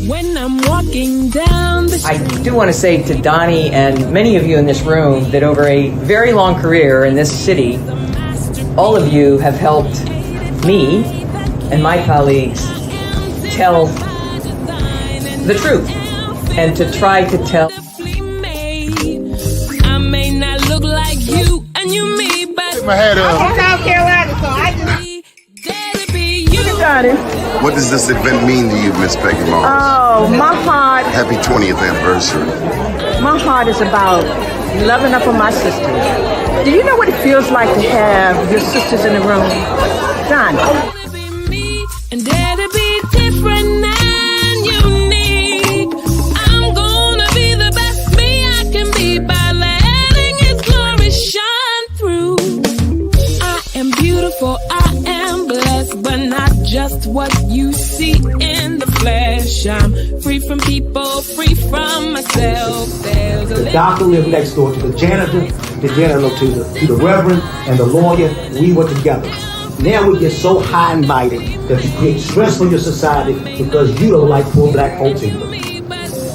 When I'm walking down the street. I do want to say to Doni and many of you in this room that over a very long career in this city, all of you have helped me and my colleagues tell the truth and to try to tell. I may not look like you and you me, but my head up. I'm from South Carolina, so I just What does this event mean to you, Miss Peggy Morris? Oh, my heart. Happy 20th anniversary. My heart is about loving up on my sisters. Do you know what it feels like to have your sisters in the room? John. And dare to be different and unique. I'm gonna be the best me I can be by letting His glory shine through. I am beautiful, I am blessed, but not just what you see in the flesh. I'm free from people, free from myself. There's a the doctor lived next door to the janitor to the reverend and the lawyer. We were together. Now we get so high and mighty that you create stress for your society because you don't like poor black folks either.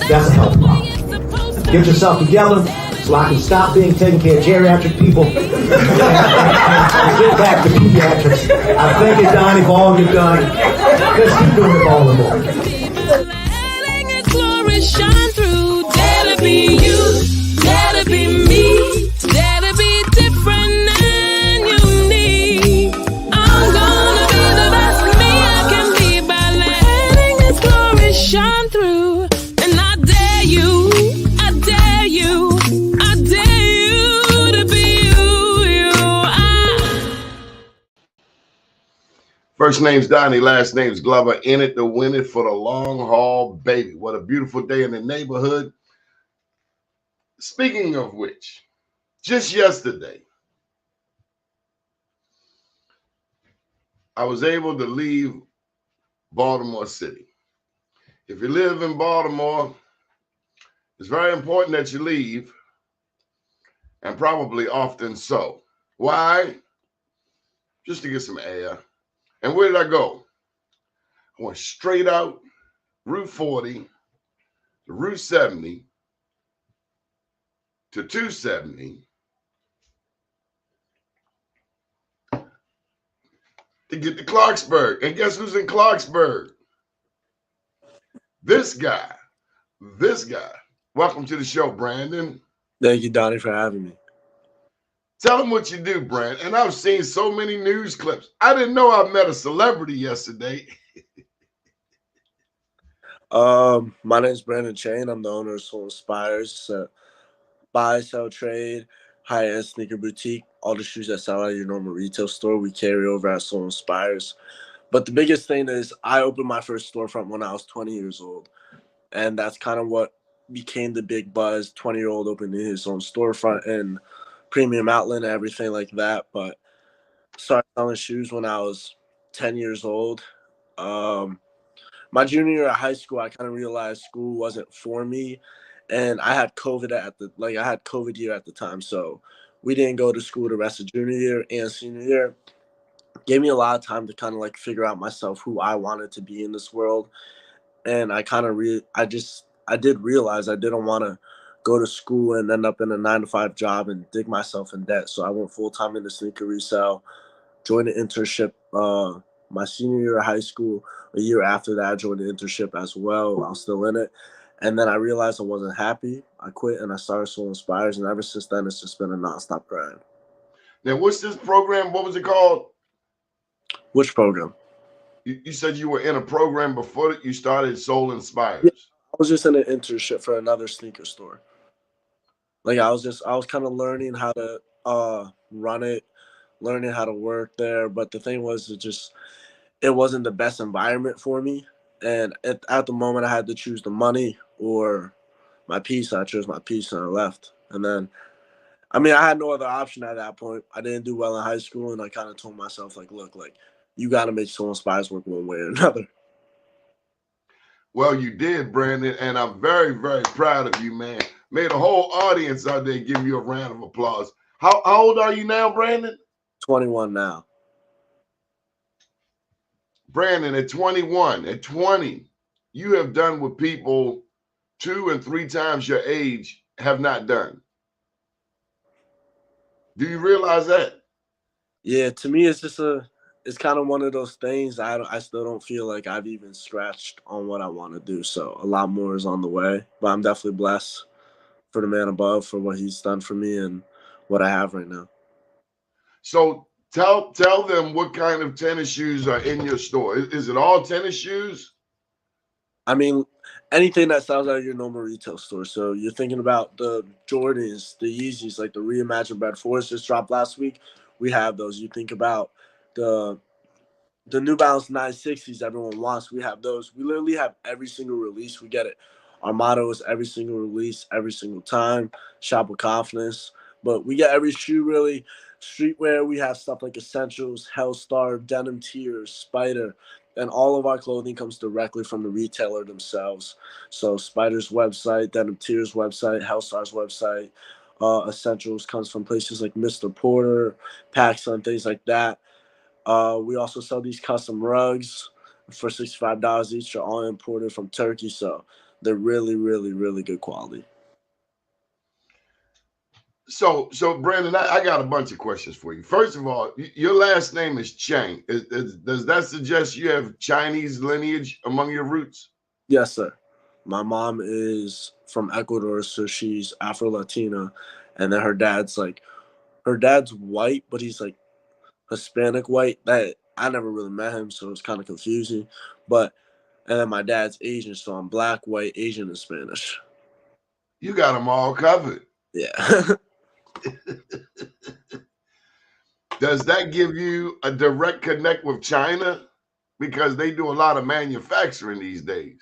That's a health problem. Get yourself together so I can stop being taking care of geriatric people and get back to pediatrics. I thank you, Doni, for all you've done. Let's keep doing it all and more. letting His glory shine through. Dare to be you, dare to be me, dare to be different and unique. I'm gonna be the best me I can be by letting His glory shine through. And I dare you, I dare you, I dare you to be you. First name's Doni, last name's Glover. In it to win it for the long haul, baby. What a beautiful day in the neighborhood. Speaking of which, just yesterday, I was able to leave Baltimore City. If you live in Baltimore, it's very important that you leave, and probably often so. Why? Just to get some air. And where did I go? I went straight out Route 40 to Route 70 to 270 to get to Clarksburg. And guess who's in Clarksburg? This guy. Welcome to the show, Brandon. Thank you, Doni, for having me. Tell them what you do, Brandon. And I've seen so many news clips. I didn't know I met a celebrity yesterday. My name is Brandon Chain. I'm the owner of Soul Inspires. Buy, sell, trade, high-end sneaker boutique. All the shoes that sell at your normal retail store, we carry over at Soul Inspires. But the biggest thing is I opened my first storefront when I was 20 years old. And that's kind of what became the big buzz. 20-year-old opening his own storefront and premium outlet and everything like that. But started selling shoes when I was 10 years old. My junior year of high school, I kind of realized school wasn't for me. And I had COVID I had COVID year at the time. So we didn't go to school the rest of junior year and senior year. Gave me a lot of time to kind of like figure out myself, who I wanted to be in this world. And I kind of I did realize I didn't want to go to school and end up in a 9-to-5 job and dig myself in debt. So I went full-time into sneaker resale, joined an internship my senior year of high school. A year after that, I joined an internship as well. I was still in it. And then I realized I wasn't happy. I quit and I started Soul Inspires. And ever since then, it's just been a nonstop grind. Now, what's this program? What was it called? Which program? You said you were in a program before you started Soul Inspires. Yeah, I was just in an internship for another sneaker store. Like I was kind of learning how to run it, learning how to work there. But the thing was, it wasn't the best environment for me. And at the moment, I had to choose the money or my peace. I chose my peace and I left. And then, I had no other option at that point. I didn't do well in high school, and I kind of told myself, like, look, like, you got to make Soul Inspires work one way or another. Well, you did, Brandon, and I'm very, very proud of you, man. Made a whole audience out there give you a round of applause. How old are you now, Brandon? 21 now. Brandon, at 21, at 20, you have done what people 2 and 3 times your age have not done. Do you realize that? Yeah, to me, it's kind of one of those things. I still don't feel like I've even scratched on what I want to do. So a lot more is on the way, but I'm definitely blessed for the man above for what he's done for me and what I have right now. So tell them what kind of tennis shoes are in your store. Is it all tennis shoes? I mean, anything that sells out of your normal retail store. So you're thinking about the Jordans, the Yeezys, like the reimagined Red Force just dropped last week. We have those. You think about the the New Balance 960s everyone wants. We have those. We literally have every single release. We get it. Our motto is every single release, every single time. Shop with confidence. But we get every shoe really. Streetwear, we have stuff like Essentials, Hellstar, Denim Tears, Spider. And all of our clothing comes directly from the retailer themselves. So Spider's website, Denim Tears website, Hellstar's website. Essentials comes from places like Mr. Porter, PacSun, things like that. We also sell these custom rugs for $65 each. They're all imported from Turkey, so they're really, really, really good quality. So Brandon, I got a bunch of questions for you. First of all, your last name is Chang. Does that suggest you have Chinese lineage among your roots? Yes, sir. My mom is from Ecuador, so she's Afro-Latina, and then her dad's white, but he's like Hispanic white. That I never really met him, so it's kind of confusing. And then my dad's Asian, so I'm black, white, Asian, and Spanish. You got them all covered. Yeah. Does that give you a direct connect with China? Because they do a lot of manufacturing these days.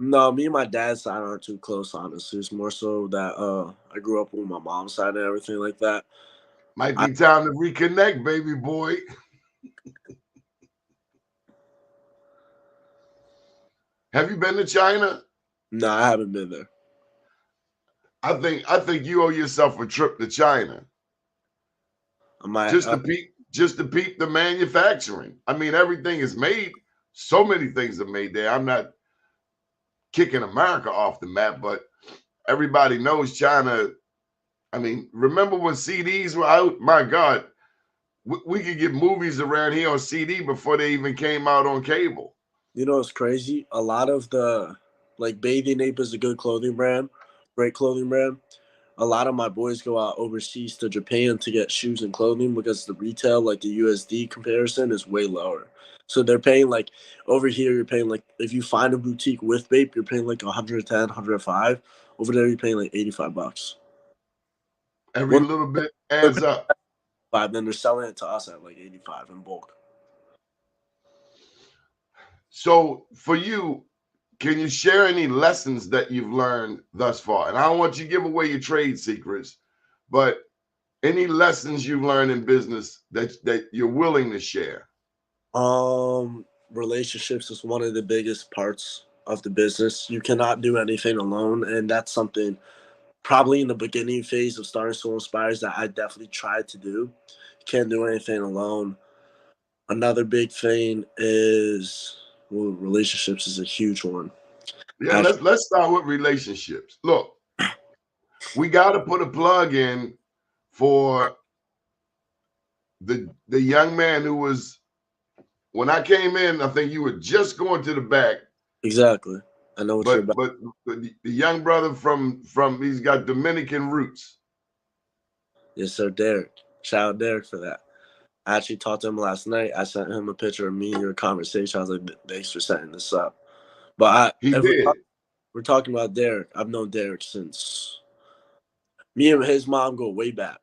No, me and my dad's side aren't too close, honestly. It's more so that I grew up with my mom's side and everything like that. Might be time to reconnect, baby boy. Have you been to China? No, I haven't been there. I think you owe yourself a trip to China. Just to peep the manufacturing. I mean, everything is made. So many things are made there. I'm not kicking America off the map, but everybody knows China. I mean, remember when CDs were out? My God, we could get movies around here on CD before they even came out on cable. You know, it's crazy. A lot of Bathing Ape is a good clothing brand, great clothing brand. A lot of my boys go out overseas to Japan to get shoes and clothing because the retail, like the USD comparison, is way lower. So they're paying like over here, you're paying like if you find a boutique with Bape, you're paying like 110, 105. Over there, you're paying like $85. Every little bit adds up. Then they're selling it to us at like 85 in bulk. So for you, can you share any lessons that you've learned thus far? And I don't want you to give away your trade secrets, but any lessons you've learned in business that you're willing to share? Relationships is one of the biggest parts of the business. You cannot do anything alone, and that's something probably in the beginning phase of starting Soul Inspires that I definitely tried to do. Can't do anything alone. Another big thing is relationships is a huge one. Yeah, let's start with relationships. Look, we got to put a plug in for the young man who was, when I came in, I think you were just going to the back. Exactly. I know what you're about. But the young brother from he's got Dominican roots. Yes, sir, Derek. Shout out Derek for that. I actually talked to him last night. I sent him a picture of me and your conversation. I was like, thanks for setting this up. But he did. We're talking about Derek. I've known Derek since me and his mom go way back.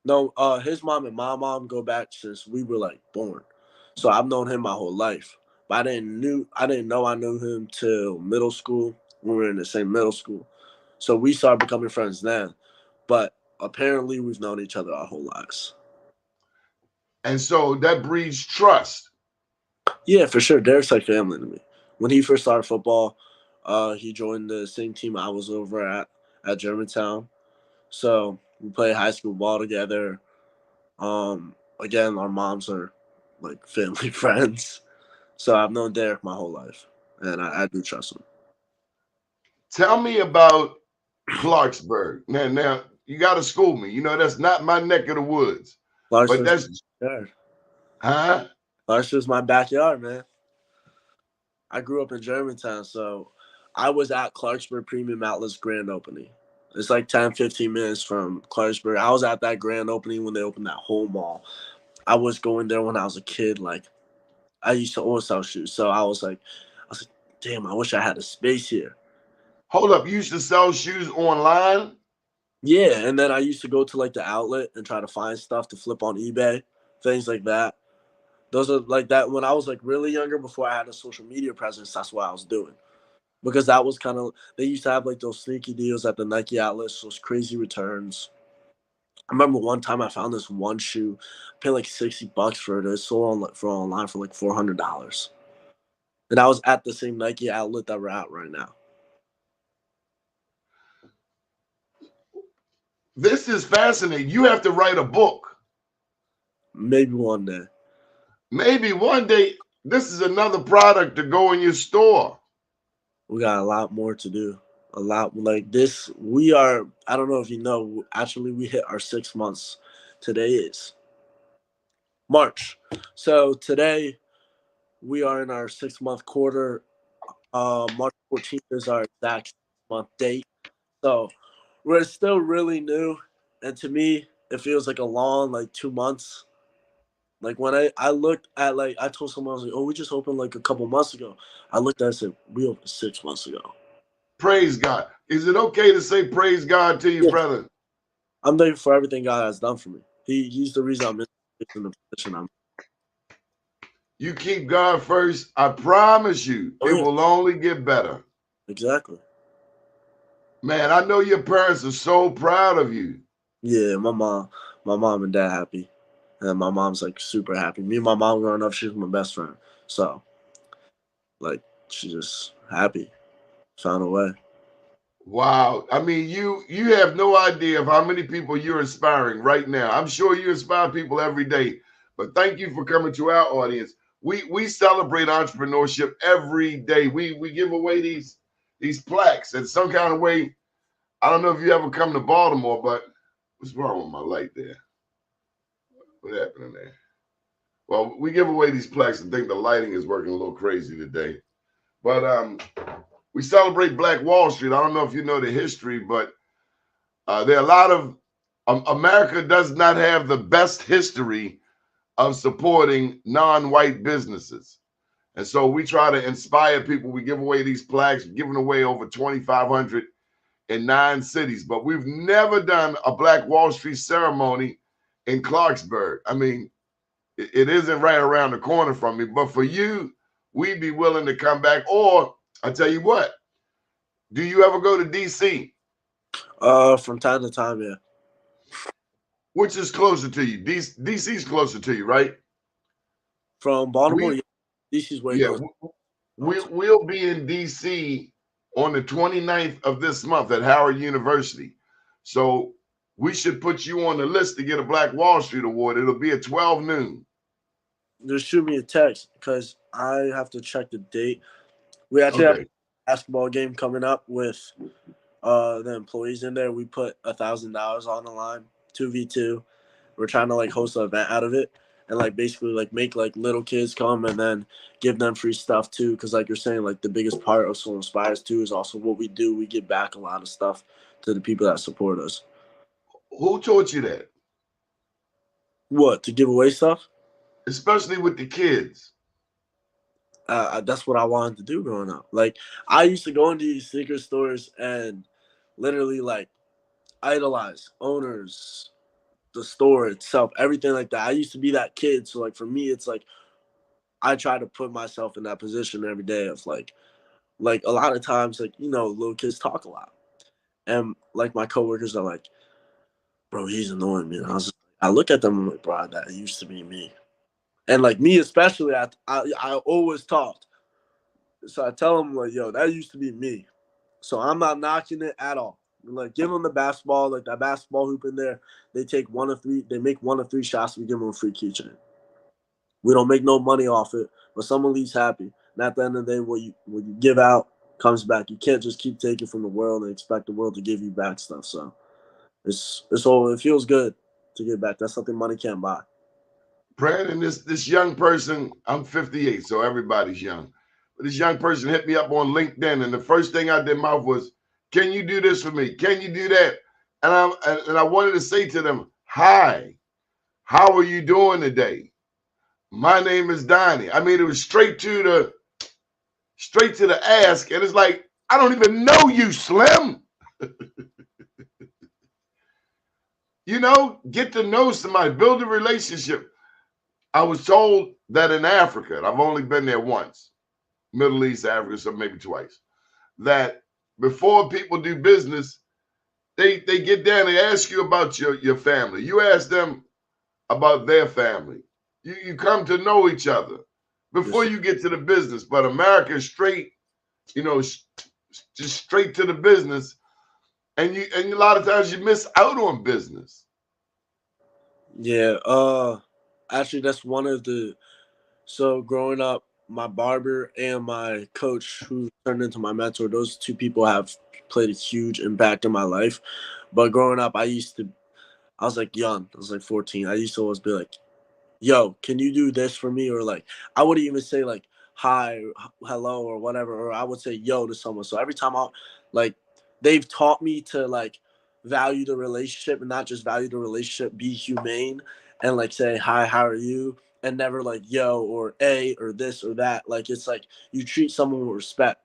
His mom and my mom go back since we were like born. So I've known him my whole life. But I didn't know I knew him till middle school. We were in the same middle school. So we started becoming friends then. But apparently we've known each other our whole lives. And so that breeds trust. Yeah, for sure. Derek's like family to me. When he first started football, he joined the same team I was over at Germantown. So we played high school ball together. Again, our moms are like family friends. So I've known Derek my whole life. and I do trust him. Tell me about Clarksburg. Now you got to school me. You know that's not my neck of the woods, but Clarksburg's that's huh. Clarksburg's my backyard, man. I grew up in Germantown, so I was at Clarksburg Premium Outlets grand opening. It's like 10, 15 minutes from Clarksburg. I was at that grand opening when they opened that whole mall. I was going there when I was a kid. Like, I used to always sell shoes. So I was like, damn, I wish I had a space here. Hold up, you used to sell shoes online? Yeah, and then I used to go to like the outlet and try to find stuff to flip on eBay, things like that. Those are like that when I was like really younger before I had a social media presence. That's what I was doing. Because that was kind of, they used to have like those sneaky deals at the Nike outlets, those crazy returns. I remember one time I found this one shoe, paid like $60 for it. It sold online for like $400. And I was at the same Nike outlet that we're at right now. This is fascinating. You have to write a book. Maybe one day. Maybe one day. This is another product to go in your store. We got a lot more to do. A lot like this. We are, I don't know if you know, actually we hit our 6 months. Today is March. So today we are in our 6-month quarter. March 14th is our exact month date. So we're still really new. And to me, it feels like a long, like 2 months. Like when I looked at, like, I told someone, I was like, oh, we just opened like a couple months ago. I looked at it and said, we opened 6 months ago. Praise God. Is it okay to say praise God to you, Yeah. brother? I'm thankful for everything God has done for me. He's the reason I'm in the position I'm in. You keep God first. I promise you, it will only get better. Exactly. Man, I know your parents are so proud of you. Yeah, my mom and dad happy. And my mom's like super happy. Me and my mom growing up, she was my best friend. So, like, she's just happy. Found a way. Wow. I mean, you have no idea of how many people you're inspiring right now. I'm sure you inspire people every day. But thank you for coming to our audience. We celebrate entrepreneurship every day. We give away these plaques in some kind of way. I don't know if you ever come to Baltimore, but what's wrong with my light there? What happened in there? Well, we give away these plaques and think the lighting is working a little crazy today. But we celebrate Black Wall Street. I don't know if you know the history, but there are a lot of America does not have the best history of supporting non-white businesses. And so we try to inspire people. We give away these plaques, giving away over 2,500 in 9 cities, but we've never done a Black Wall Street ceremony in Clarksburg. I mean, it isn't right around the corner from me, but for you, we'd be willing to come back. Or I tell you what, do you ever go to DC? From time to time, yeah. Which is closer to you? DC's closer to you, right? From Baltimore, yeah. DC's way closer. We'll be in DC on the 29th of this month at Howard University. So we should put you on the list to get a Black Wall Street Award. It'll be at 12 noon. Just shoot me a text because I have to check the date. We actually have a basketball game coming up with the employees in there. We put $1,000 on the line, 2v2. We're trying to like host an event out of it and like basically like make like little kids come and then give them free stuff too. Because like you're saying, like the biggest part of Soul Inspires too is also what we do. We give back a lot of stuff to the people that support us. Who taught you that? What, to give away stuff? Especially with the kids. That's what I wanted to do growing up. Like I used to go into these sneaker stores and literally like idolize owners, the store itself, everything like that. I used to be that kid. So like for me, it's like I try to put myself in that position every day of like a lot of times, like, you know, little kids talk a lot. And like my coworkers are like, bro, he's annoying me. And I look at them, I'm like, bro, that used to be me. And like me especially, I always talked. So I tell them like, yo, that used to be me. So I'm not knocking it at all. Like give them the basketball, like that basketball hoop in there. They take 1 of 3. They make 1 of 3 shots. We give them a free keychain. We don't make no money off it, but someone leaves happy. And at the end of the day, what you give out comes back. You can't just keep taking from the world and expect the world to give you back stuff. So it feels good to give back. That's something money can't buy. Brandon, this young person, I'm 58, so everybody's young. But this young person hit me up on LinkedIn, and the first thing out their mouth was, "Can you do this for me? Can you do that?" And I wanted to say to them, "Hi, how are you doing today? My name is Doni." I mean, it was straight to the ask, and it's like, I don't even know you, Slim. Get to know somebody, build a relationship. I was told that in Africa, and I've only been there once, Middle East, Africa, so maybe twice, that before people do business, they get down, they ask you about your family. You ask them about their family. You come to know each other before you get to the business. But America is straight, just straight to the business. And a lot of times you miss out on business. Yeah, actually that's one of the so growing up, my barber and my coach who turned into my mentor, those two people have played a huge impact in my life. But growing up, I was like young, I was like 14. I used to always be like, yo, can you do this for me? Or like, I wouldn't even say like hi, hello, or whatever, or I would say yo to someone. So every time like, they've taught me to like value the relationship and not just value the relationship, be humane and like say hi, how are you? And never like yo or a or this or that. Like, it's like you treat someone with respect.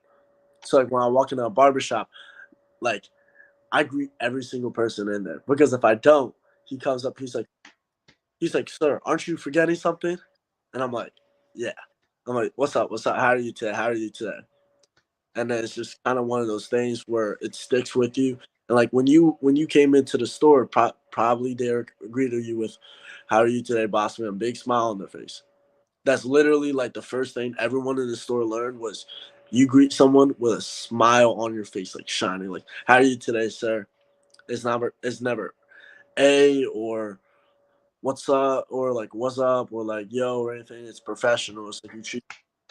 So like when I walk into a barbershop, like I greet every single person in there because if I don't, he comes up, he's like, sir, aren't you forgetting something? And I'm like, yeah. I'm like, what's up? What's up? How are you today? How are you today? And then it's just kind of one of those things where it sticks with you. And like when you came into the store, probably Derek greeted you with, how are you today, boss man? Big smile on their face. That's literally like the first thing everyone in the store learned was you greet someone with a smile on your face, like shining, like, how are you today, sir? It's never a or what's up or like what's up or like yo or anything. It's professional. It's like you treat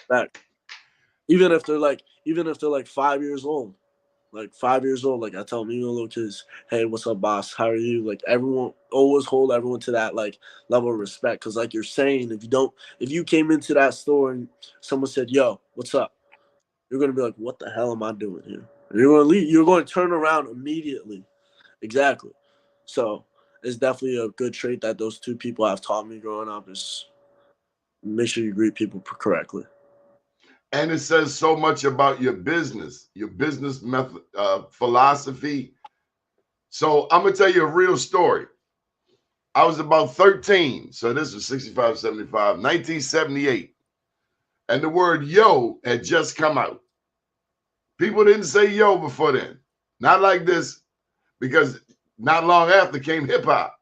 that even if they're like 5 years old. Like 5 years old, like I tell them, little kids, hey, what's up, boss? How are you? Like everyone always hold everyone to that like level of respect. Cause like you're saying, if you came into that store and someone said, yo, what's up? You're gonna be like, what the hell am I doing here? And you're gonna leave. You're going to turn around immediately. Exactly. So it's definitely a good trait that those two people have taught me growing up is make sure you greet people correctly. And it says so much about your business method, philosophy. So I'm gonna tell you a real story. I was about 13, so this was 65, 75, 1978, and the word yo had just come out. People didn't say yo before then, not like this, because not long after came hip hop.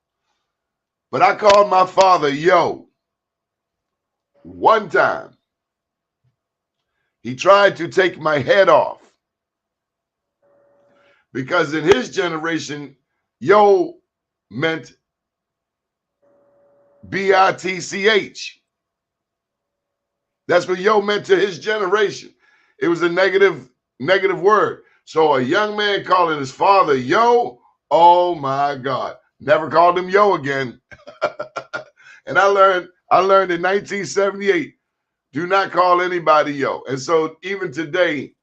But I called my father yo one time. He tried to take my head off because in his generation, yo meant bitch. That's what yo meant to his generation. It was a negative word. So a young man calling his father yo, oh my God, never called him yo again. And I learned in 1978, do not call anybody yo. And so even today,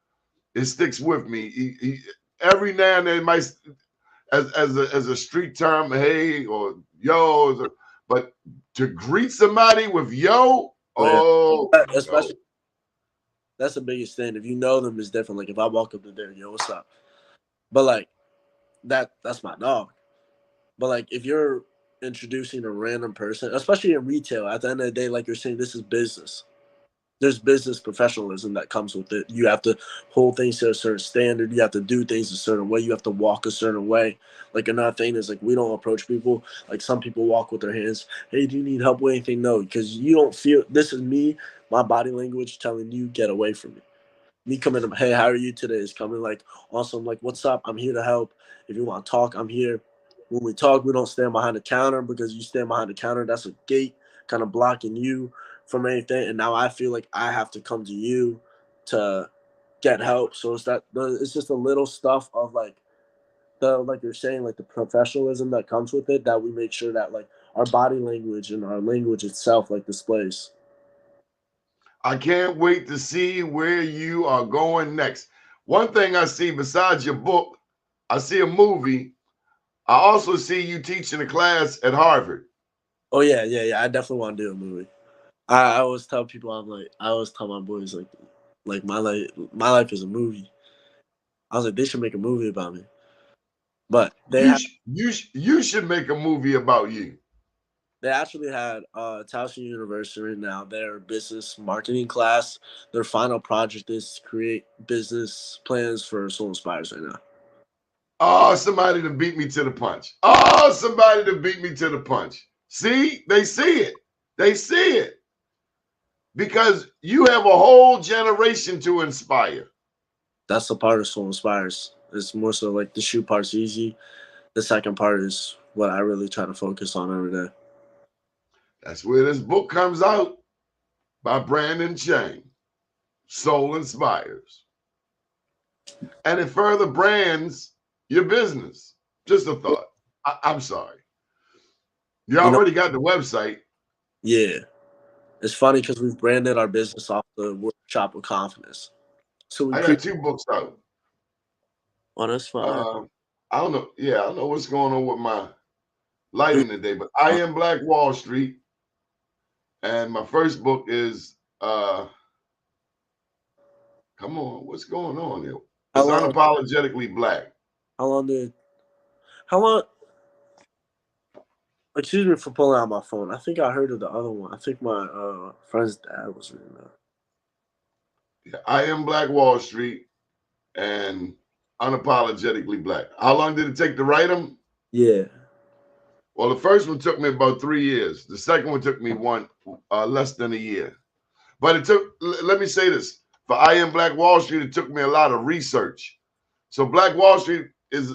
it sticks with me. Every now and then, might as a street term, hey or yo, but to greet somebody with yo, oh, Especially no. that's the biggest thing. If you know them, it's different. Like if I walk up to there, yo, what's up? But like that's my dog. But like if you're introducing a random person, especially in retail, at the end of the day, like you're saying, this is business. There's business professionalism that comes with it. You have to hold things to a certain standard. You have to do things a certain way. You have to walk a certain way. Like another thing is like we don't approach people like some people walk with their hands. Hey, do you need help with anything? No, because you don't feel. This is me, my body language telling you get away from me. Me coming up, hey, how are you today? Is coming like awesome. Like what's up? I'm here to help. If you want to talk, I'm here. When we talk, we don't stand behind the counter because you stand behind the counter, that's a gate kind of blocking you from anything. And now I feel like I have to come to you. to get help. So it's just a little stuff of like you're saying, like the professionalism that comes with it, that we make sure that like our body language and our language itself like displays. I can't wait to see where you are going next. One thing I see besides your book, I see a movie. I also see you teaching a class at Harvard. Oh yeah. I definitely want to do a movie. I always tell people, I always tell my boys like my life is a movie. I was like, they should make a movie about me. But You should make a movie about you. they actually had Towson University right now, their business marketing class. Their final project is to create business plans for Soul Inspires right now. Oh, somebody to beat me to the punch. Oh, somebody to beat me to the punch. See, they see it. They see it. Because you have a whole generation to inspire. That's the part of Soul Inspires. It's more so like the shoe part's easy. The second part is what I really try to focus on every day. That's where this book comes out by Brandon Chang, Soul Inspires. And it further brands your business. Just a thought. I'm sorry. You already got the website. Yeah. It's funny because we've branded our business off the workshop with confidence. So I got 2 books out. Oh, that's fine. I don't know. Yeah, I don't know what's going on with my lighting today, but I Am Black Wall Street. And my first book is come on, what's going on here? It's Unapologetically Black. How long excuse me for pulling out my phone. I think I heard of the other one. I think my friend's dad was reading that. Yeah, I Am Black Wall Street and Unapologetically Black. How long did it take to write them? Yeah. Well, the first one took me about 3 years. The second one took me less than a year. But it took, let me say this, for I Am Black Wall Street, it took me a lot of research. So Black Wall Street is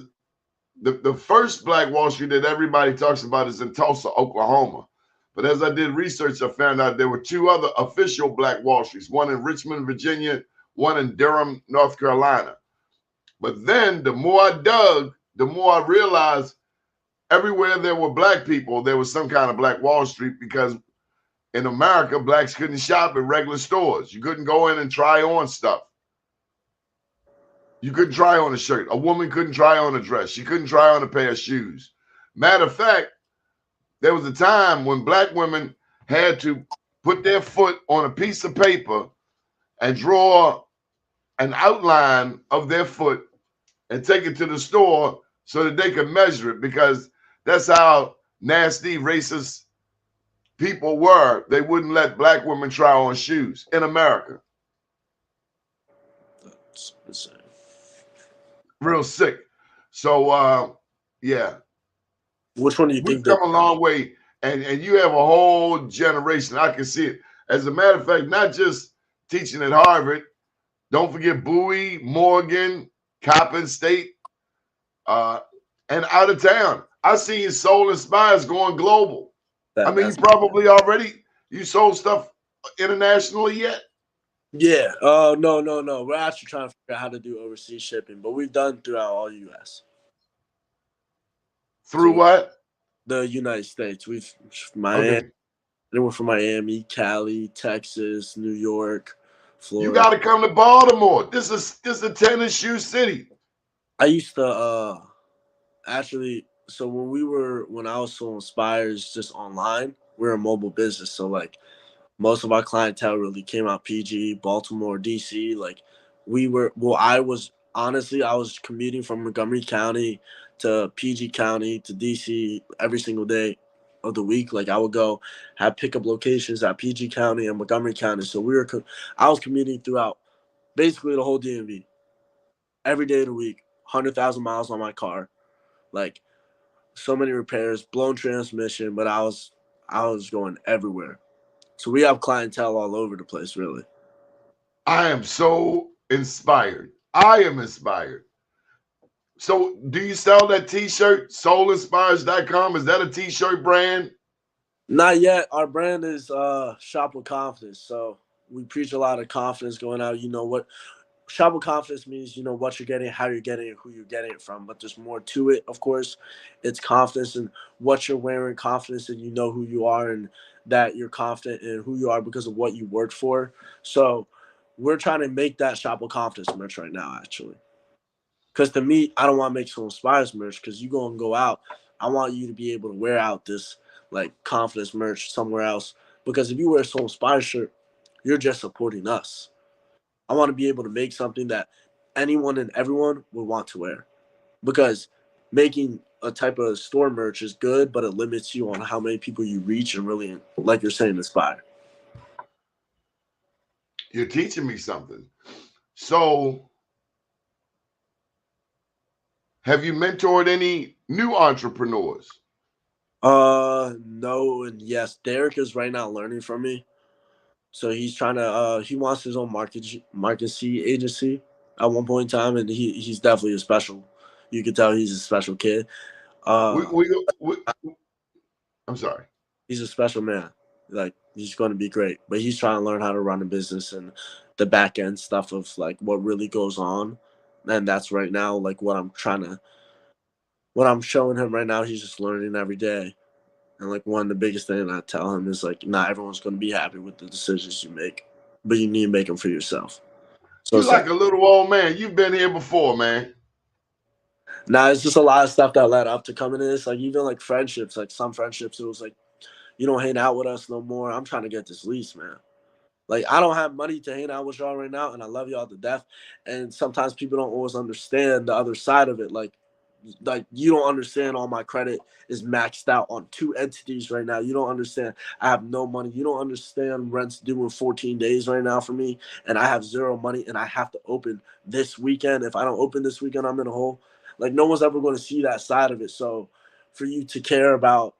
the first Black Wall Street that everybody talks about is in Tulsa, Oklahoma. But as I did research, I found out there were 2 other official Black Wall Streets, one in Richmond, Virginia, one in Durham, North Carolina. But then the more I dug, the more I realized everywhere there were Black people, there was some kind of Black Wall Street, because in America, Blacks couldn't shop at regular stores. You couldn't go in and try on stuff. You couldn't try on a shirt. A woman couldn't try on a dress. She couldn't try on a pair of shoes. Matter of fact, there was a time when Black women had to put their foot on a piece of paper and draw an outline of their foot and take it to the store so that they could measure it, because that's how nasty, racist people were. They wouldn't let Black women try on shoes in America. That's insane. Real sick. So, yeah. Which one do you think? We've come a long way, and you have a whole generation. I can see it. As a matter of fact, not just teaching at Harvard. Don't forget Bowie, Morgan, Coppin State, and out of town. I see your Soul Inspires going global. You probably already, you sold stuff internationally yet? Yeah. Oh, no. We're actually trying to figure out how to do overseas shipping, but we've done throughout all U.S. Through what? The United States. Miami. They went from Miami, Cali, Texas, New York, Florida. You got to come to Baltimore. This is a tennis shoe city. I used to actually. So when I was Soul Inspires just online, we're a mobile business. So like most of our clientele really came out PG, Baltimore, DC. Like I was commuting from Montgomery County to PG County to DC every single day of the week. Like I would go have pickup locations at PG County and Montgomery County. So I was commuting throughout basically the whole DMV every day of the week, 100,000 miles on my car. Like, so many repairs, blown transmission, but I was going everywhere. So we have clientele all over the place, really. I am so inspired. I am inspired. So do you sell that t-shirt, soulinspires.com? Is that a t-shirt brand? Not yet. Our brand is Shop with Confidence. So we preach a lot of confidence going out. You know what shop with confidence means, you know what you're getting, how you're getting it, who you're getting it from. But there's more to it, of course. It's confidence in what you're wearing, confidence in you know who you are and that you're confident in who you are because of what you worked for. So we're trying to make that shop with confidence merch right now, actually. Because to me, I don't want to make some Inspires merch because you're going to go out. I want you to be able to wear out this like confidence merch somewhere else. Because if you wear a Soul Inspire shirt, you're just supporting us. I want to be able to make something that anyone and everyone would want to wear. Because making a type of store merch is good, but it limits you on how many people you reach and really, like you're saying, inspire. You're teaching me something. So, have you mentored any new entrepreneurs? No and yes. Derek is right now learning from me. So he's trying to he wants his own marketing agency at one point in time, and he's definitely a special. You can tell he's a special kid. We, Uh, we, we, I'm sorry. he's a special man. Like he's going to be great, but he's trying to learn how to run a business and the back end stuff of like what really goes on, and that's right now like what I'm showing him right now. He's just learning every day. And like one of the biggest things I tell him is like, not everyone's going to be happy with the decisions you make, but you need to make them for yourself. So You it's like, like a little old man. You've been here before, man. now it's just a lot of stuff that led up to coming to this. Like even like friendships, like some friendships, it was like, you don't hang out with us no more. I'm trying to get this lease, man. Like I don't have money to hang out with y'all right now, and I love y'all to death. And sometimes people don't always understand the other side of it. Like you don't understand all my credit is maxed out on 2 entities right now. You don't understand I have no money. You don't understand rent's due in 14 days right now for me, and I have zero money, and I have to open this weekend. If I don't open this weekend, I'm in a hole. Like no one's ever going to see that side of it. So for you to care about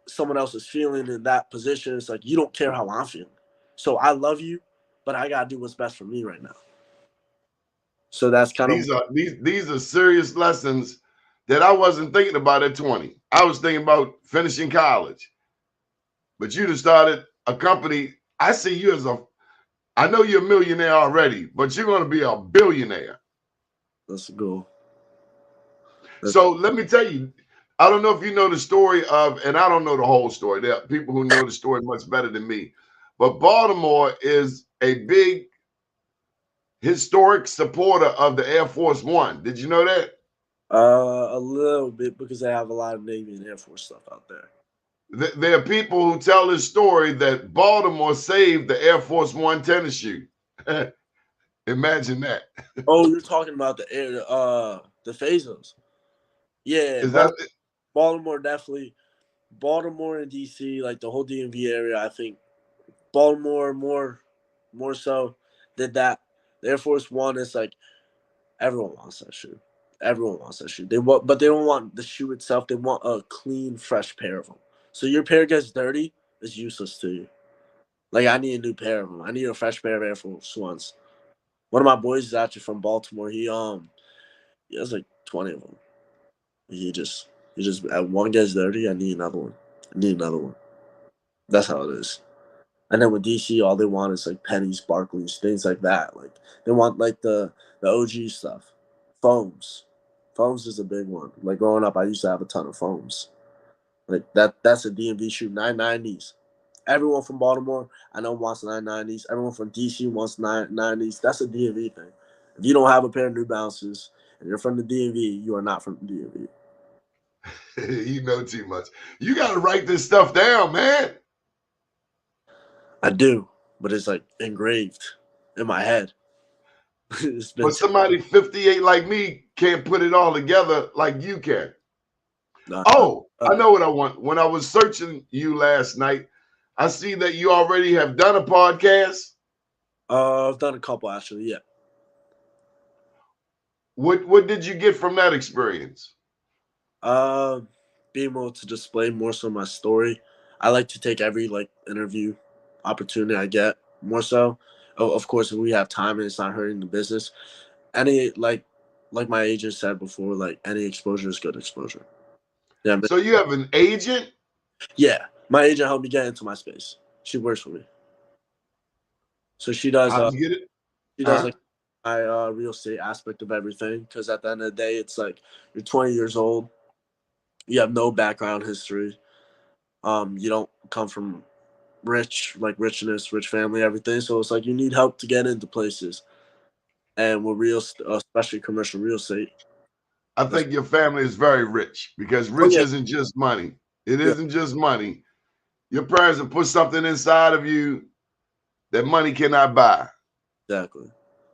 someone else's feeling in that position, it's like you don't care how I'm feeling. So I love you, but I gotta do what's best for me right now. So that's kind of These are serious lessons that I wasn't thinking about at 20. I was thinking about finishing college. But you just started a company. I see you as I know you're a millionaire already, but you're going to be a billionaire. that's a goal. So let me tell you, I don't know if you know the story of, and I don't know the whole story. There are people who know the story much better than me. But Baltimore is a big historic supporter of the Air Force One. Did you know that? A little bit because they have a lot of Navy and Air Force stuff out there. There are people who tell this story that Baltimore saved the Air Force One tennis shoe. Imagine that. Oh, you're talking about the Phasos. Yeah, Is that Baltimore definitely. Baltimore and DC, like the whole DMV area, I think Baltimore more so did that. The Air Force One is like everyone wants that shoe. Everyone wants that shoe. But they don't want the shoe itself. They want a clean, fresh pair of them. So your pair gets dirty, it's useless to you. Like I need a new pair of them. I need a fresh pair of Air Force Ones. One of my boys is actually from Baltimore. He has like 20 of them. He just one gets dirty. I need another one. I need another one. That's how it is. And then with DC, all they want is like pennies, Barclays, things like that. Like they want like the OG stuff. Foams. Foams is a big one. Like growing up, I used to have a ton of foams. Like that's a DMV shoe, 990s. Everyone from Baltimore, I know wants 990s. Everyone from DC wants 990s. That's a DMV thing. If you don't have a pair of New Balances and you're from the DMV, you are not from the DMV. you know too much. You got to write this stuff down, man. I do, but it's like engraved in my head. But somebody 58 like me can't put it all together like you can. Oh, I know what I want. When I was searching you last night, I see that you already have done a podcast. I've done a couple actually, yeah. What did you get from that experience? Being able to display more so my story. I like to take every like interview opportunity I get more so. Of course, if we have time and it's not hurting the business, any like my agent said before, like any exposure is good exposure. Yeah. So you have an agent? Yeah, my agent helped me get into my space. She works for me. So she does. How you get it? She does like my real estate aspect of everything. Because at the end of the day, it's like you're 20 years old. You have no background history. You don't come from richness, rich family, everything. So it's like you need help to get into places. And with especially commercial real estate. I think your family is very rich because Oh rich yeah, isn't just money. It yeah, isn't just money. Your parents have put something inside of you that money cannot buy. exactly.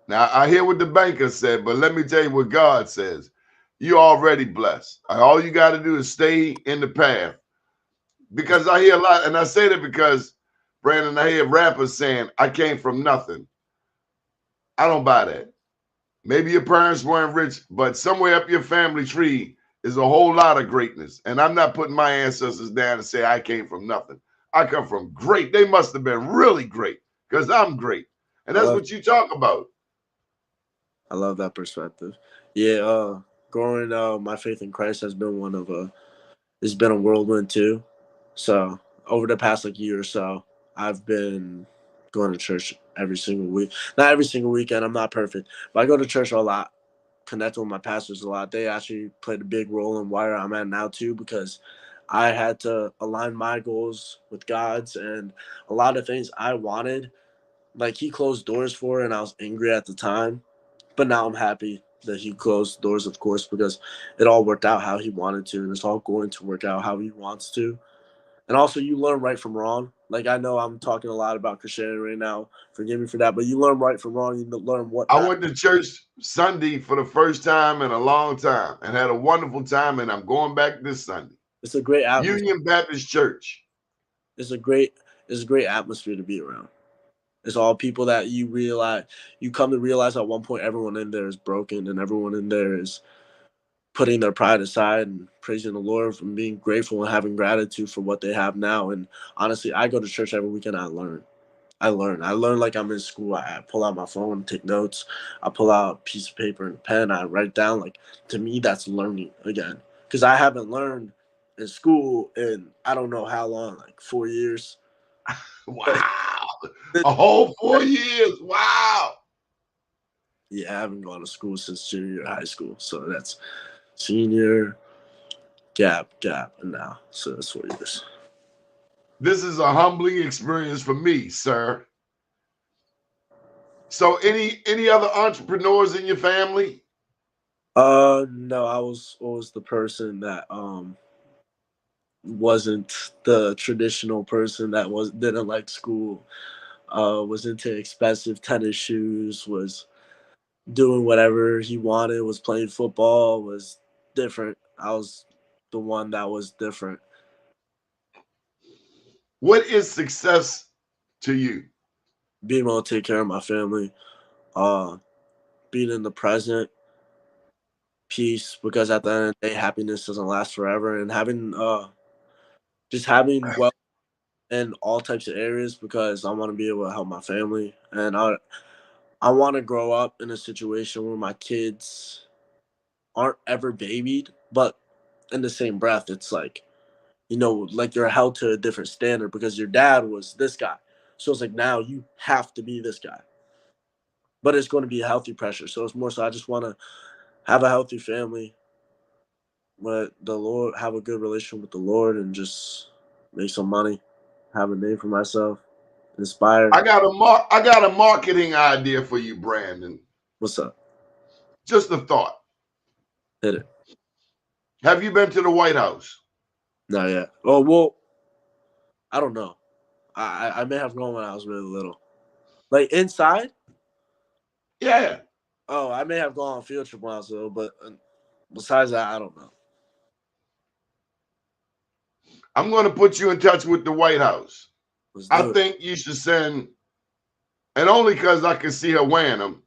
Now, I hear what the banker said, but let me tell you what God says. You're already blessed. All you got to do is stay in the path. Because I hear a lot, and I say that because, Brandon, I hear rappers saying, I came from nothing. I don't buy that. Maybe your parents weren't rich, but somewhere up your family tree is a whole lot of greatness. And I'm not putting my ancestors down and say I came from nothing. I come from great. They must have been really great because I'm great. And that's what you talk about. I love that perspective. Yeah, growing my faith in Christ has been it's been a whirlwind too. So over the past like year or so, I've been going to church every single week. Not every single weekend. I'm not perfect, but I go to church a lot. Connect with my pastors a lot. They actually played a big role in where I'm at now too, because I had to align my goals with God's, and a lot of things I wanted, like he closed doors for, and I was angry at the time. But now I'm happy that he closed doors, of course, because it all worked out how he wanted to, and it's all going to work out how he wants to. And also, you learn right from wrong. Like, I know I'm talking a lot about Christianity right now. Forgive me for that. But you learn right from wrong. You learn what I not. went to church Sunday for the first time in a long time and had a wonderful time, and I'm going back this Sunday. It's a great atmosphere. Union Baptist Church. It's a great atmosphere to be around. It's all people that you come to realize at one point everyone in there is broken, and everyone in there is putting their pride aside and praising the Lord and being grateful and having gratitude for what they have now. And honestly, I go to church every weekend. I learn like I'm in school. I pull out my phone, take notes. I pull out a piece of paper and a pen. I write down. Like, to me, that's learning again. Because I haven't learned in school in I don't know how long, like 4 years. Wow. A whole 4 years. Wow. Yeah, I haven't gone to school since junior year of high school. So that's senior, gap, and now. So that's 4 years. This is a humbling experience for me, sir. So any other entrepreneurs in your family? No, I was always the person that wasn't the traditional person that didn't like school, was into expensive tennis shoes, was doing whatever he wanted, was playing football, was different. I was the one that was different. What is success to you? Being able to take care of my family, uh, being in the present, peace, because at the end of the day, happiness doesn't last forever, and having wealth in all types of areas, because I want to be able to help my family, and I want to grow up in a situation where my kids aren't ever babied, but in the same breath, it's like, like you're held to a different standard because your dad was this guy. So it's like now you have to be this guy. But it's going to be a healthy pressure. So it's more so I just want to have a healthy family with the Lord, have a good relationship with the Lord, and just make some money, have a name for myself, inspire. I got a marketing idea for you, Brandon. What's up? Just a thought. Hit it. Have you been to the White House? Not yet. Oh, well, I don't know. I may have gone when I was really little. Like inside? Yeah. Oh, I may have gone on a field trip when I was little, but besides that, I don't know. I'm going to put you in touch with the White House. I it. think you should send, and only because I can see her wearing them,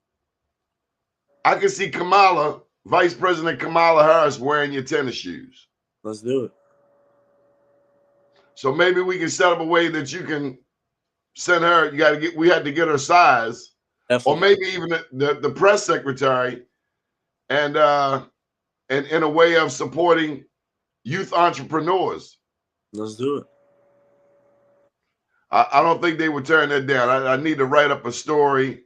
I can see Kamala, Vice President Kamala Harris, wearing your tennis shoes. Let's do it. So maybe we can set up a way that you can send her. We had to get her size, Definitely. or maybe even the press secretary, and in a way of supporting youth entrepreneurs. Let's do it. I don't think they would turn that down. I need to write up a story.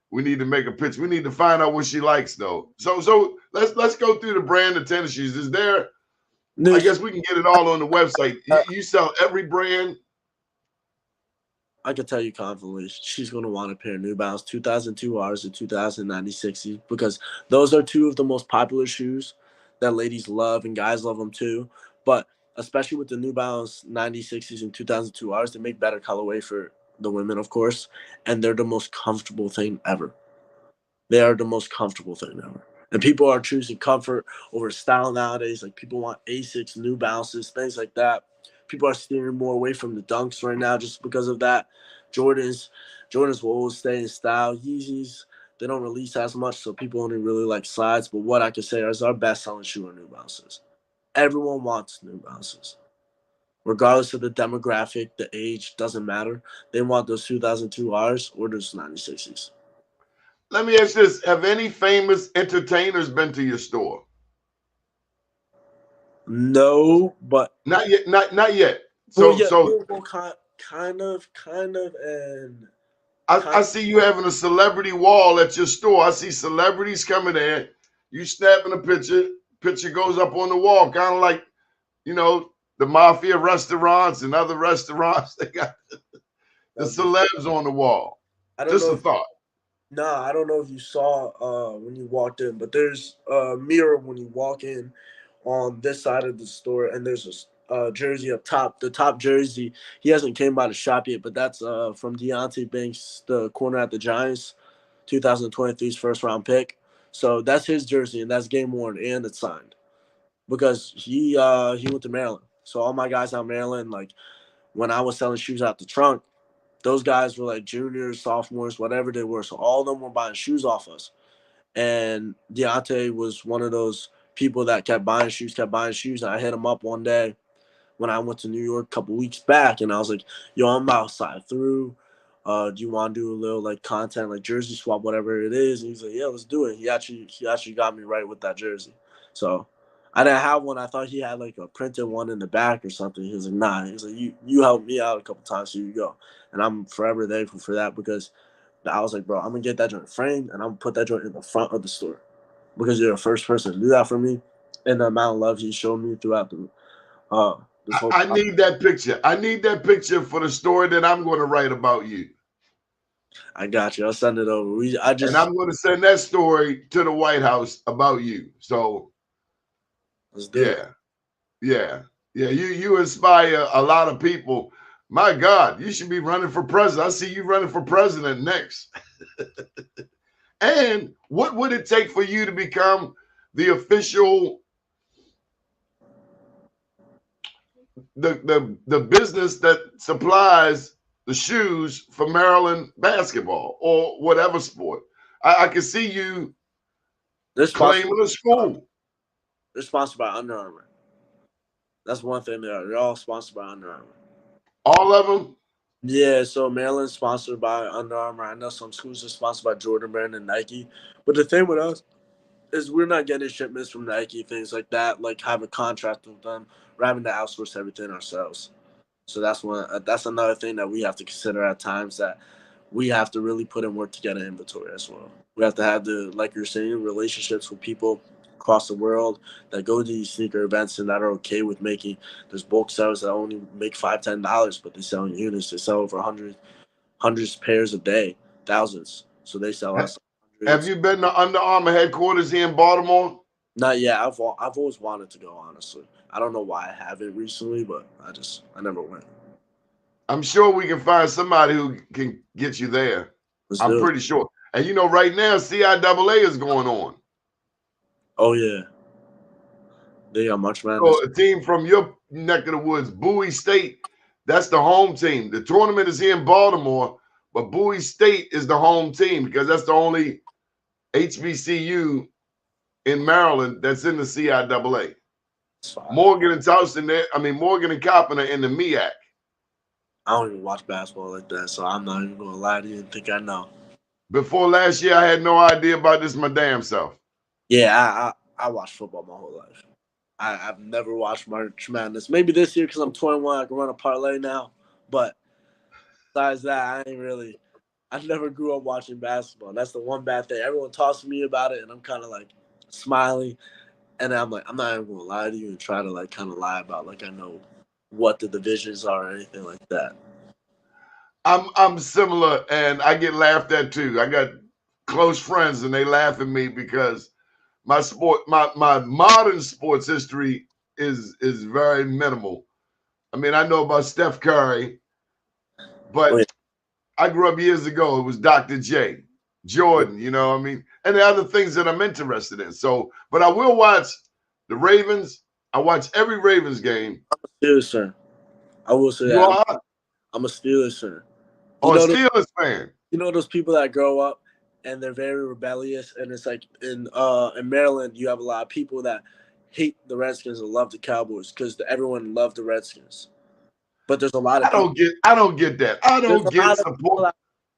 We need to make a pitch. We need to find out what she likes, though. So let's go through the brand of tennis shoes. Is there? I guess we can get it all on the website. You sell every brand. I can tell you confidently, she's going to want a pair of New Balance 2002 Rs and 2090 because those are two of the most popular shoes that ladies love and guys love them too. But especially with the New Balance 9060s and 2002 Rs, they make better colorway for the women, of course, and they're the most comfortable thing ever. They are the most comfortable thing ever. And people are choosing comfort over style nowadays. Like people want Asics, New Balances, things like that. People are steering more away from the Dunks right now just because of that. Jordans will always stay in style. Yeezys, they don't release as much, so people only really like slides. But what I can say is our best selling shoe are New Balances. Everyone wants New Balances. Regardless of the demographic, the age, doesn't matter. They want those 2002 Rs or those 9060s. Let me ask this: have any famous entertainers been to your store? No, but Not yet. Not yet. well, So yeah, so well, kind of, and I see you having a celebrity wall at your store. I see celebrities coming in. You snapping a picture. Picture goes up on the wall, kind of like, the mafia restaurants and other restaurants. They got the celebs on the wall. I don't Just know. a thought. Nah, I don't know if you saw when you walked in, but there's a mirror when you walk in on this side of the store, and there's a jersey up top. The top jersey, he hasn't came by the shop yet, but that's from Deontay Banks, the corner at the Giants, 2023's first round pick. So that's his jersey, and that's game worn, and it's signed because he went to Maryland. So all my guys out in Maryland, like when I was selling shoes out the trunk, those guys were like juniors, sophomores, whatever they were. So all of them were buying shoes off us. And Deontay was one of those people that kept buying shoes. And I hit him up one day when I went to New York a couple weeks back, and I was like, yo, I'm outside through. Do you want to do a little like content, like jersey swap, whatever it is? And he's like, yeah, let's do it. He actually got me right with that jersey. So I didn't have one. I thought he had like a printed one in the back or something. He was like, nah. He's like, you helped me out a couple times, so you go. And I'm forever thankful for that because I was like, bro, I'm gonna get that joint framed and I'm gonna put that joint in the front of the store because you're the first person to do that for me, and the amount of love he showed me throughout the this whole. I need that picture. I need that picture for the story that I'm going to write about you. I got you. I'll send it over. And I'm going to send that story to the White House about you. So, let's do it. Yeah. You inspire a lot of people. My God, you should be running for president. I see you running for president next. And what would it take for you to become the official, the business that supplies the shoes for Maryland basketball or whatever sport? I can see you claiming a school. They're sponsored by Under Armour. That's one thing they are. They're all sponsored by Under Armour. All of them? Yeah, so Maryland's sponsored by Under Armour. I know some schools are sponsored by Jordan Brand and Nike. But the thing with us is we're not getting shipments from Nike, things like that, like have a contract with them. We're having to outsource everything ourselves. So that's another thing that we have to consider at times, that we have to really put in work to get an inventory as well. We have to have like you're saying, relationships with people across the world that go to these sneaker events and that are okay with making. There's bulk sellers that only make $5-10, but they sell in units. They sell over hundreds pairs a day, thousands. So they sell us. Have you been to Under Armour headquarters here in Baltimore? Not yet. I've always wanted to go, honestly. I don't know why I haven't recently, but I never went. I'm sure we can find somebody who can get you there. I'm pretty sure. And right now, CIAA is going on. Oh, yeah. They got March Madness. So a team from your neck of the woods, Bowie State, that's the home team. The tournament is here in Baltimore, but Bowie State is the home team because that's the only HBCU in Maryland that's in the CIAA. Morgan and Towson, Morgan and Coppin are in the MEAC. I don't even watch basketball like that, so I'm not even going to lie to you and think I know. Before last year, I had no idea about this my damn self. Yeah, I watched football my whole life. I've never watched March Madness. Maybe this year because I'm 21, I can run a parlay now. But besides that, I never grew up watching basketball. That's the one bad thing. Everyone talks to me about it, and I'm kind of like smiling, and I'm like, I'm not even gonna lie to you and try to like kind of lie about like I know what the divisions are or anything like that. I'm similar, and I get laughed at too. I got close friends, and they laugh at me because my modern sports history is very minimal. I mean, I know about Steph Curry, but Oh, yeah. I grew up years ago. It was Dr. J, Jordan, you know what I mean? And the other things that I'm interested in. So, but I will watch the Ravens. I watch every Ravens game. Steelers fan. I will say You that are? I'm a Steelers fan. You Or a know, Steelers fan? you know those people that grow up and they're very rebellious, and it's like in Maryland, you have a lot of people that hate the Redskins and love the Cowboys because everyone loved the Redskins. But there's a lot of people. I don't get that. I There's don't a get lot of people support.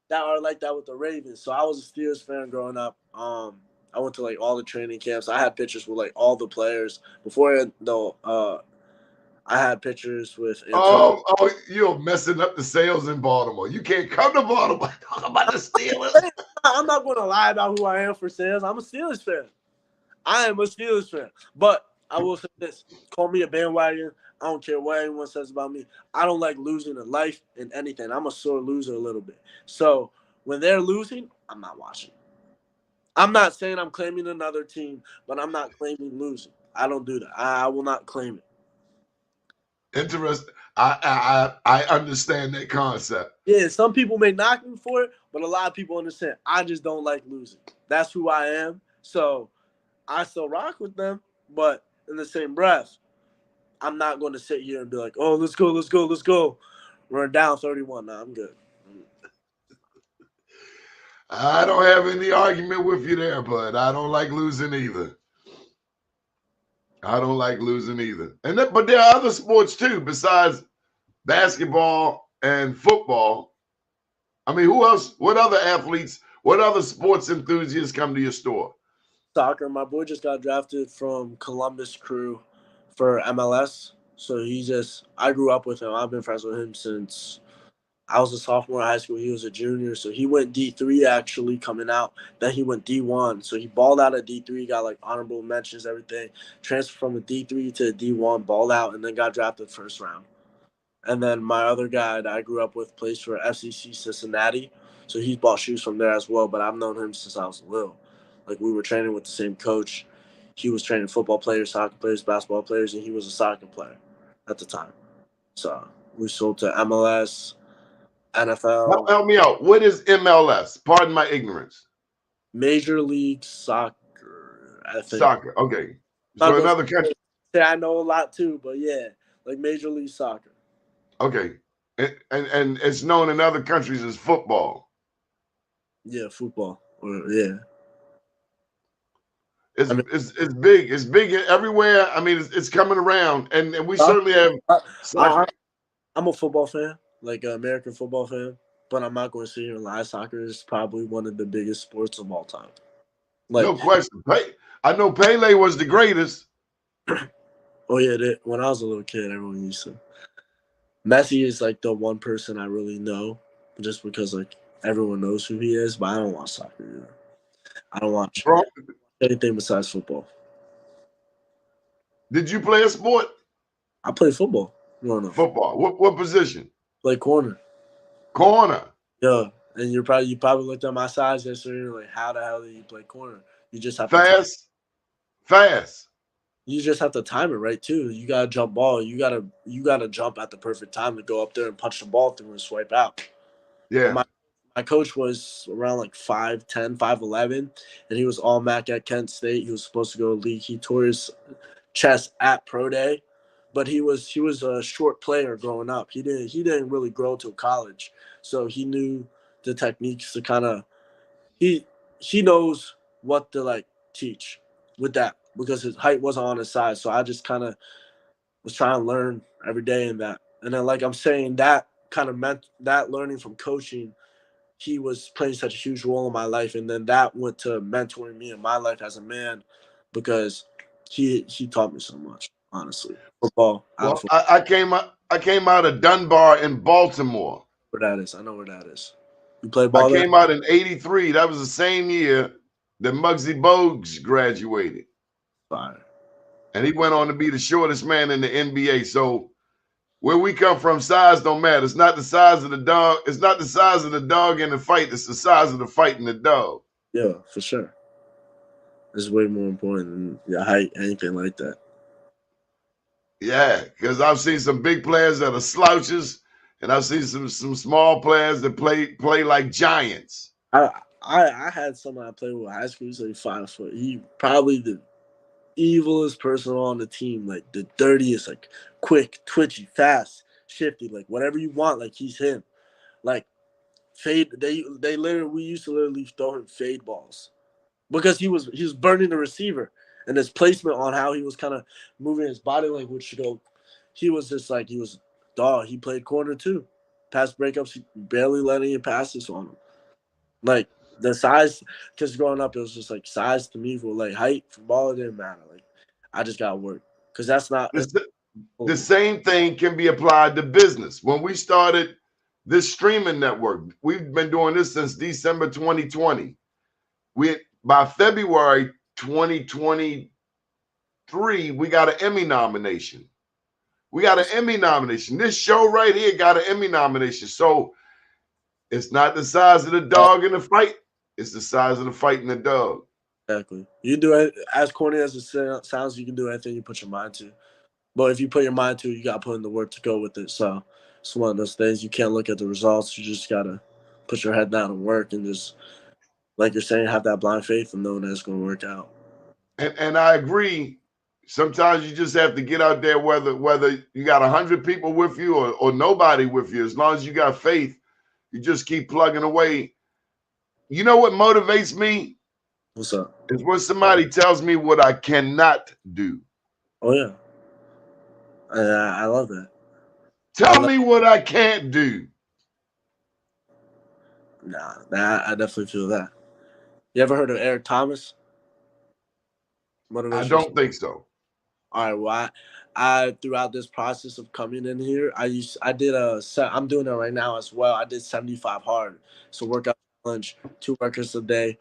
that are like that with the Ravens. So I was a Steelers fan growing up. I went to like all the training camps. I had pictures with like all the players before though. I had pictures with Antonio. You're messing up the sales in Baltimore. You can't come to Baltimore talk about the Steelers. I'm not going to lie about who I am for sales. I'm a Steelers fan. I am a Steelers fan. But I will say this. Call me a bandwagon. I don't care what anyone says about me. I don't like losing in life and anything. I'm a sore loser a little bit. So when they're losing, I'm not watching. I'm not saying I'm claiming another team, but I'm not claiming losing. I don't do that. I will not claim it. Interesting. I understand that concept. Yeah, some people may knock me for it, but a lot of people understand. I just don't like losing. That's who I am. So I still rock with them, but in the same breath, I'm not going to sit here and be like, oh, let's go, let's go, let's go. We're down 31. Nah, I'm good. I don't have any argument with you there, but I don't like losing either. I don't like losing either. But there are other sports too besides basketball and football. I mean, who else? What other athletes? What other sports enthusiasts come to your store? Soccer. My boy just got drafted from Columbus Crew for MLS. So I grew up with him. I've been friends with him since I was a sophomore in high school. He was a junior. So he went D3 actually coming out. Then he went D1. So he balled out at D3, got like honorable mentions, everything. Transferred from a D3 to a D1, balled out, and then got drafted first round. And then my other guy that I grew up with plays for FCC Cincinnati. So he's bought shoes from there as well. But I've known him since I was little. Like we were training with the same coach. He was training football players, soccer players, basketball players, and he was a soccer player at the time. So we sold to MLS, NFL. Help me out. What is MLS? Pardon my ignorance. Major League Soccer, I think. Soccer. Okay. So another country. I know a lot too, but yeah, like Major League Soccer. Okay. And it's known in other countries as football. Yeah, football. Yeah. It's big. It's big everywhere. I mean, it's coming around, and we certainly have. I'm a football fan, like an American football fan, but I'm not going to sit here and lie. Soccer is probably one of the biggest sports of all time. Like, no question. I know Pele was the greatest. Oh yeah, when I was a little kid, everyone used to. Messi is like the one person I really know, just because like everyone knows who he is. But I don't watch soccer either. I don't watch anything besides football. Did you play a sport? I played football. No. Football. What position? Play corner. Corner. Yeah, and you probably looked at my size yesterday. And you're like, how the hell do you play corner? You just have fast. You just have to time it right too. You gotta jump ball. You gotta jump at the perfect time to go up there and punch the ball through and swipe out. Yeah. My coach was around like 5'10", 5'11", and he was all MAC at Kent State. He was supposed to go to league. He tore his chest at pro day, but he was a short player growing up. He didn't really grow till college, so he knew the techniques to kind of he knows what to like teach with that because his height wasn't on his side. So I just kind of was trying to learn every day in that. And then like I'm saying, that kind of meant that learning from coaching, he was playing such a huge role in my life. And then that went to mentoring me in my life as a man because he taught me so much, honestly. Football. Well, I came out of Dunbar in Baltimore. Where that is. I know where that is. You play I ball there? came out in '83. That was the same year that Muggsy Bogues graduated, Fire. and he went on to be the shortest man in the NBA. So where we come from, size don't matter. It's not the size of the dog. It's not the size of the dog in the fight. It's the size of the fight in the dog. Yeah, for sure. It's way more important than your height, anything like that. Yeah, because I've seen some big players that are slouches, and I've seen some small players that play like giants. I had someone I played with high school. He's like 5 foot. He probably the evilest person on the team, like the dirtiest, like quick, twitchy, fast, shifty, like whatever you want. Like he's him. Like fade. They literally we used to literally throw him fade balls because he was burning the receiver and his placement on how he was kind of moving his body language to go. He was just like he was dog. He played corner too. Pass breakups, he barely let any passes on him. Like the size, because growing up it was just like size to me for like height for ball it didn't matter. Like I just got to work because that's not. The same thing can be applied to business. When we started this streaming network, we've been doing this since December 2020. By February 2023, we got an Emmy nomination. We got an Emmy nomination. This show right here got an Emmy nomination. So it's not the size of the dog in the fight. It's the size of the fight in the dog. Exactly. You do it as corny as it sounds. You can do anything you put your mind to. But if you put your mind to it, you got to put in the work to go with it. So it's one of those things. You can't look at the results. You just got to put your head down and work and just, like you're saying, have that blind faith and knowing that it's going to work out. And I agree. Sometimes you just have to get out there, whether you got 100 people with you or nobody with you. As long as you got faith, you just keep plugging away. You know what motivates me? What's up? Is when somebody tells me what I cannot do. Oh, yeah. I love that. Tell me what I can't do. Nah, I definitely feel that. You ever heard of Eric Thomas? I don't think so. All right. Well, I throughout this process of coming in here, I'm doing it right now as well. I did 75 hard. So workout challenge, 2 workouts a day,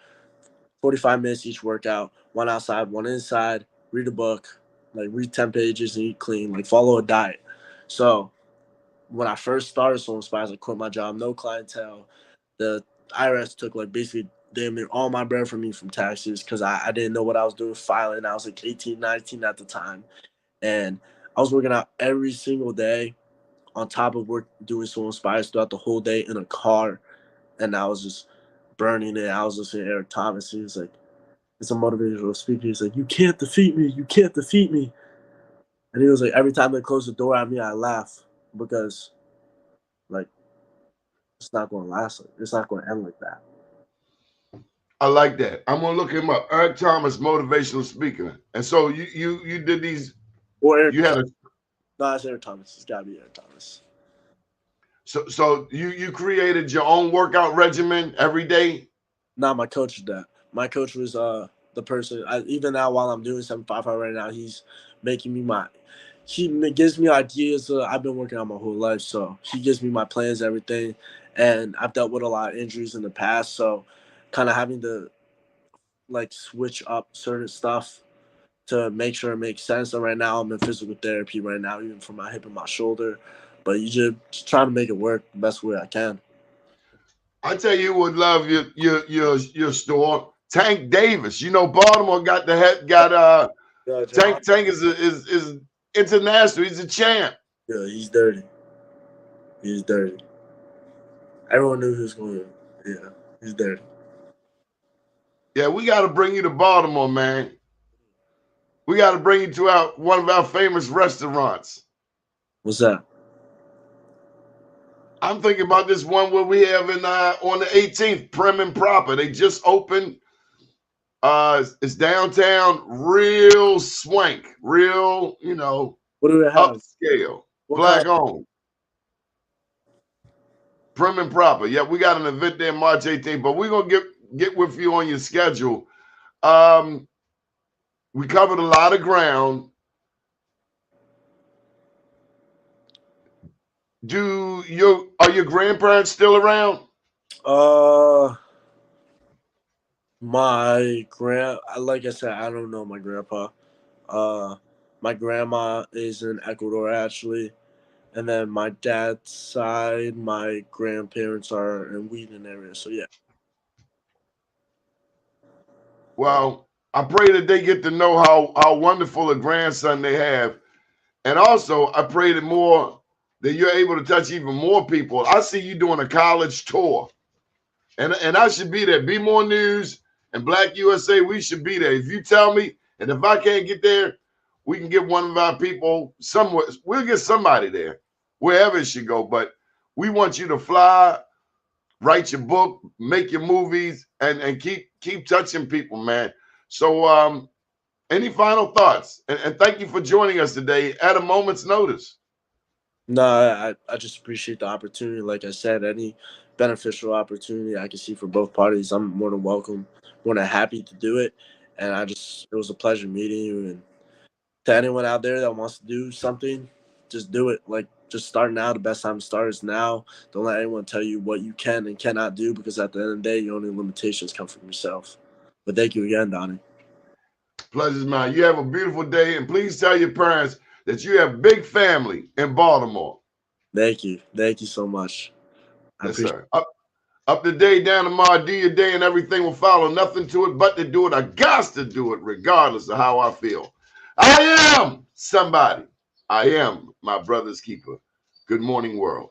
45 minutes each workout, 1 outside, 1 inside, read a book, like read 10 pages and eat clean, like follow a diet. So when I first started Soul Inspires, I quit my job, no clientele. The IRS took like basically damn near all my bread from me from taxes because I didn't know what I was doing filing. I was like 18, 19 at the time. And I was working out every single day on top of work doing Soul Inspires throughout the whole day in a car. And I was just burning it. I was listening to Eric Thomas. He was like, it's a motivational speaker. He's like, you can't defeat me. You can't defeat me. And he was like, every time they close the door at me, I laugh because like it's not going to last. It's not going to end like that. I like that. I'm gonna look him up. Eric Thomas, motivational speaker. And so you did these. Or Eric. You had a. No, it's Eric Thomas. It's got to be Eric Thomas. So you created your own workout regimen every day? No, my coach did that. My coach was the person. Even now, while I'm doing 75 right now, he's making me he gives me ideas. I've been working out my whole life, so he gives me my plans, everything. And I've dealt with a lot of injuries in the past, so kind of having to like switch up certain stuff to make sure it makes sense. And right now I'm in physical therapy right now, even for my hip and my shoulder. But you just try to make it work the best way I can. I tell you who would love your store. Tank Davis. You know, Baltimore got Tank is international. He's a champ. Yeah, he's dirty. He's dirty. Everyone knew he was going to. Yeah, he's dirty. Yeah, we got to bring you to Baltimore, man. We got to bring you to one of our famous restaurants. What's that? I'm thinking about this one where we have on the 18th, Prim and Proper. They just opened. It's downtown, real swank, real, what do they have? Upscale, black owned. Prim and Proper. Yeah, we got an event there March 18th, but we're gonna get with you on your schedule. We covered a lot of ground. Are your grandparents still around? Like I said, I don't know my grandpa. My grandma is in Ecuador actually, and then my dad's side, my grandparents are in Wheaton area. So yeah. Well, I pray that they get to know how wonderful a grandson they have. And also, I pray that you're able to touch even more people. I see you doing a college tour. And I should be there. Be More News and Black USA, we should be there. If you tell me, and if I can't get there, we can get one of our people somewhere. We'll get somebody there, wherever it should go. But we want you to fly, write your book, make your movies, and keep touching people, man. So any final thoughts? And thank you for joining us today at a moment's notice. No, I just appreciate the opportunity. Like I said, any beneficial opportunity I can see for both parties, I'm more than welcome, more than happy to do it. And it was a pleasure meeting you. And to anyone out there that wants to do something, just do it. Like, just start now. The best time to start is now. Don't let anyone tell you what you can and cannot do, because at the end of the day, your only limitations come from yourself. But thank you again, Doni. Pleasure's mine. You have a beautiful day, and please tell your parents that you have big family in Baltimore. Thank you. Thank you so much. Yes, sir. Up the day, down tomorrow, do your day, and everything will follow. Nothing to it but to do it. I got to do it regardless of how I feel. I am somebody. I am my brother's keeper. Good morning, world.